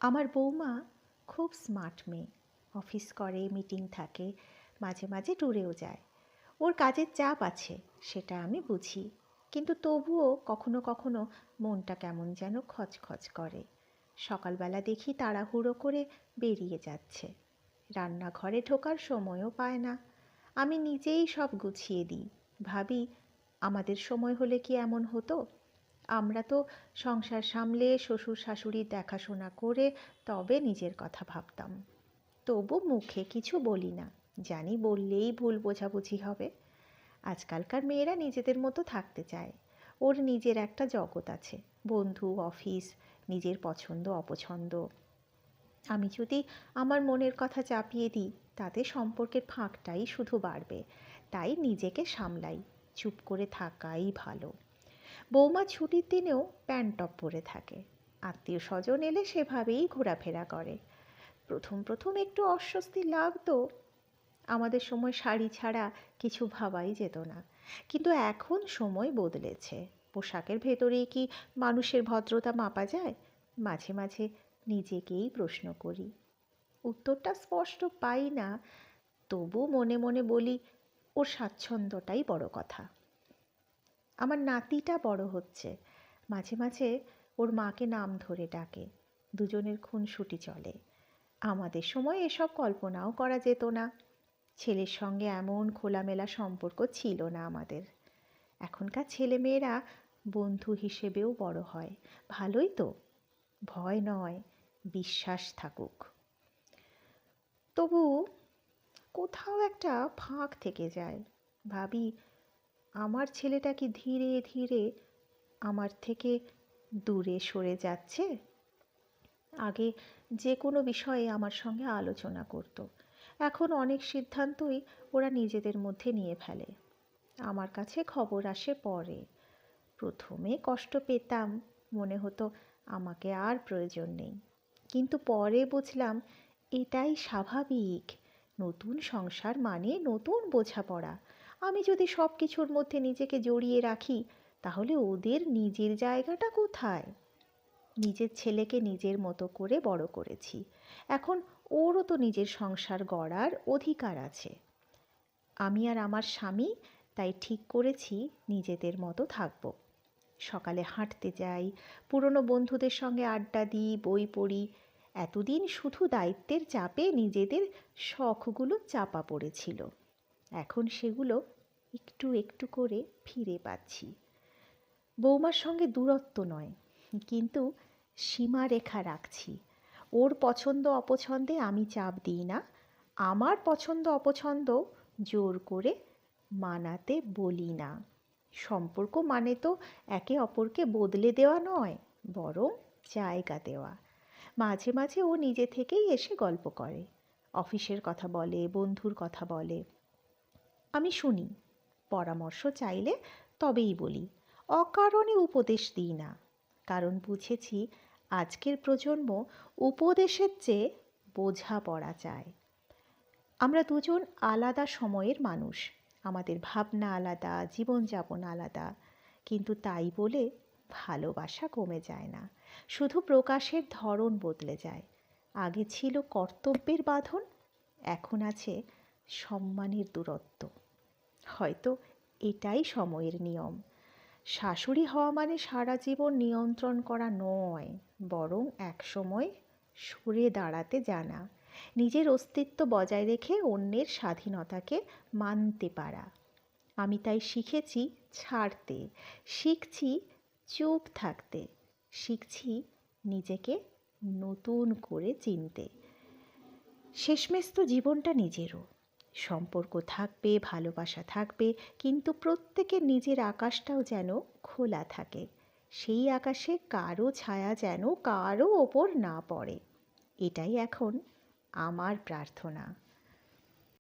আমার বৌমা খুব স্মার্ট মেয়ে। অফিস করে, মিটিং থাকে, মাঝে মাঝে ট্যুরেও যায়। ওর কাজের চাপ আছে, সেটা আমি বুঝি, কিন্তু তবুও কখনো কখনো মনটা কেমন যেন খচখচ করে। সকালবেলা দেখি তাড়াহুড়ো করে বেরিয়ে যাচ্ছে, রান্নাঘরে ঢোকার সময়ও পায় না। আমি নিজেই সব গুছিয়ে দিই। ভাবি, আমাদের সময় হলে কি এমন হতো? আমরা তো সংসার সামলে শ্বশুর শাশুড়ির দেখাশোনা করে তবে নিজের কথা ভাবতাম। তবু মুখে কিছু বলি না, জানি বললেই ভুল বোঝাবুঝি হবে। আজকালকার মেয়েরা নিজেদের মতো থাকতে চায়। ওর নিজের একটা জগৎ আছে, বন্ধু, অফিস, নিজের পছন্দ অপছন্দ। আমি যদি আমার মনের কথা চাপিয়ে দিই, তাতে সম্পর্কের ফাঁকটাই শুধু বাড়বে। তাই নিজেকে সামলাই, চুপ করে থাকাই ভালো। বৌমা ছুটির দিনেও প্যান্ট টপ পরে থাকে, আত্মীয় স্বজন এলে সেভাবেই ঘোরাফেরা করে। প্রথম প্রথম একটু অস্বস্তি লাগতো। আমাদের সময় শাড়ি ছাড়া কিছু ভাবাই যেত না, কিন্তু এখন সময় বদলেছে। পোশাকের ভেতরেই কি মানুষের ভদ্রতা মাপা যায়? মাঝে মাঝে নিজেকেই প্রশ্ন করি। উত্তরটা স্পষ্ট পাই না, তবু মনে মনে বলি, ওর স্বাচ্ছন্দ্যটাই বড় কথা। আমার নাতিটা বড় হচ্ছে, মাঝে মাঝে ওর মাকে নাম ধরে ডাকে। দুজনের খুনসুটি চলে। আমাদের সময় এসব কল্পনাও করা যেত না। ছেলের সঙ্গে এমন খোলামেলা সম্পর্ক ছিল না আমাদের। এখনকার ছেলেমেয়েরা বন্ধু হিসেবেও বড় হয়, ভালোই তো। ভয় নয়, বিশ্বাস থাকুক। তবু কোথাও একটা ফাঁক থেকে যায়। ভাবি, আমার ছেলেটা কি ধীরে ধীরে আমার থেকে দূরে সরে যাচ্ছে? আগে যে কোনো বিষয়ে আমার সঙ্গে আলোচনা করতো, এখন অনেক সিদ্ধান্তই ওরা নিজেদের মধ্যে নিয়ে ফেলে। আমার কাছে খবর আসে পরে। প্রথমে কষ্ট পেতাম, মনে হতো আমাকে আর প্রয়োজন নেই, কিন্তু পরে বুঝলাম এটাই স্বাভাবিক। নতুন সংসার মানে নতুন বোঝাপড়া। আমি যদি সব কিছুর মধ্যে নিজেকে জড়িয়ে রাখি, তাহলে ওদের নিজের জায়গাটা কোথায়? নিজের ছেলেকে নিজের মতো করে বড় করেছি, এখন ওরও তো নিজের সংসার গড়ার অধিকার আছে। আমি আর আমার স্বামী তাই ঠিক করেছি নিজেদের মতো থাকব। সকালে হাঁটতে যাই, পুরনো বন্ধুদের সঙ্গে আড্ডা দিই, বই পড়ি। এতদিন শুধু দায়িত্বের চাপে নিজেদের শখগুলো চাপা পড়েছিল, এখন সেগুলো একটু একটু করে ফিরে পাচ্ছি। বৌমার সঙ্গে দূরত্ব নয়, কিন্তু সীমারেখা রাখছি। ওর পছন্দ অপছন্দে আমি চাপ দিই না, আমার পছন্দ অপছন্দ জোর করে মানাতে বলি না। সম্পর্ক মানে তো একে অপরকে বদলে দেওয়া নয়, বরং জায়গা দেওয়া। মাঝে মাঝে ও নিজে থেকেই এসে গল্প করে, অফিসের কথা বলে, বন্ধুর কথা বলে। আমি শুনি, পরামর্শ চাইলে তবেই বলি, অকারণে উপদেশ দিই না। কারণ বুঝেছি আজকের প্রজন্ম উপদেশের চেয়ে বোঝাপড়া চায়। আমরা দুজন আলাদা সময়ের মানুষ, আমাদের ভাবনা আলাদা, জীবনযাপন আলাদা, কিন্তু তাই বলে ভালোবাসা কমে যায় না, শুধু প্রকাশের ধরন বদলে যায়। আগে ছিল কর্তব্যের বাঁধন, এখন আছে সম্মানের দূরত্ব। হয়তো এটাই সময়ের নিয়ম। শাশুড়ি হওয়া মানে সারা জীবন নিয়ন্ত্রণ করা নয়, বরং একসময় সরে দাঁড়াতে জানা, নিজের অস্তিত্ব বজায় রেখে অন্যের স্বাধীনতাকে মানতে পারা। আমি তাই শিখেছি ছাড়তে, শিখছি চুপ থাকতে, শিখছি নিজেকে নতুন করে চিনতে। শেষমেশ তো জীবনটা নিজেরও। সম্পর্ক থাকবে, ভালোবাসা থাকবে, কিন্তু প্রত্যেকের নিজের আকাশটাও যেন খোলা থাকে। সেই আকাশে কারো ছায়া যেন কারো ওপর না পড়ে। এটাই এখন আমার প্রার্থনা।